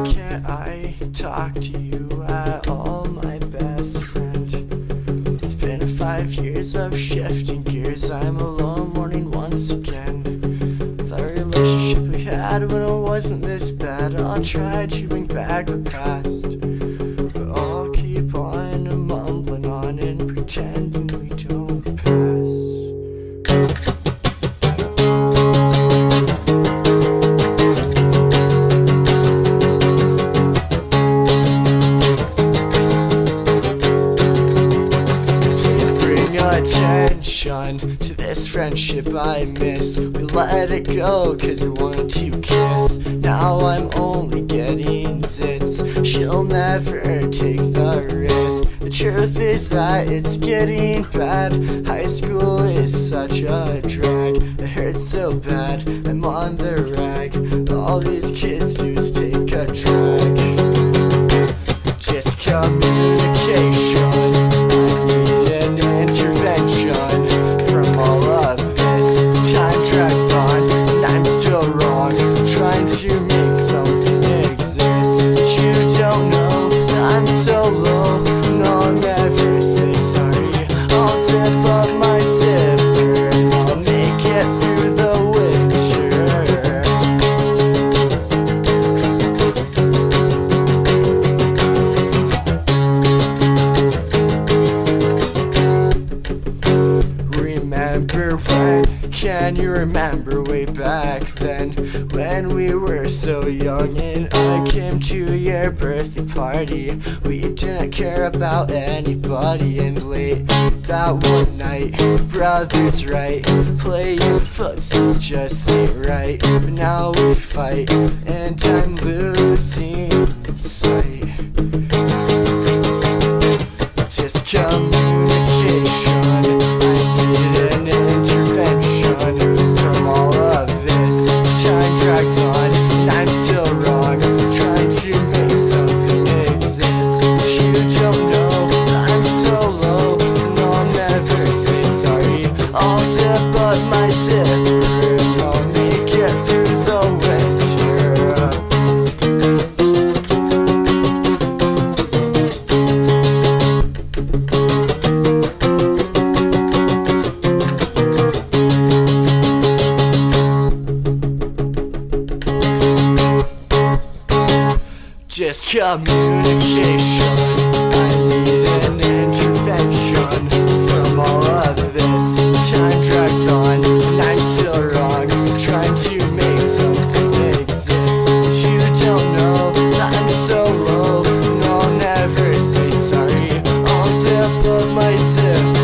can't I talk to you at all, my best friend? It's been 5 years of shifting gears. I'm alone mourning once again. The relationship we had when it wasn't this bad. I'll try to bring back the past, but I'll keep on mumbling on and pretending we don't pass. Attention to this friendship I miss. We let it go cause we wanted to kiss. Now I'm only getting zits. She'll never take the risk. The truth is that it's getting bad. High school is such a drag. It hurts so bad, I'm on the rag. All these kids do is take a drag. Just communication. From all of this, time drags on, and I'm still wrong, trying to make something exist. But you don't know that I'm so low. No, I'll never say sorry. I'll zip up my zipper and I'll make it through the Can you remember way back then, when we were so young and I came to your birthday party? We didn't care about anybody, and late that one night, brothers right, playing footsie just ain't right. But now we fight and I'm losing sight. Just communication, I need an intervention from all of this. Time drags on, and I'm still wrong, trying to make something exist. But you don't know that I'm so low, and I'll never say sorry. I'll zip up my zipper and I'll make it through the Just communication, I need an intervention from all of this. Time drags on, and I'm still wrong, trying to make something exist. But you don't know that I'm so low, and I'll never say sorry. I'll zip up my zip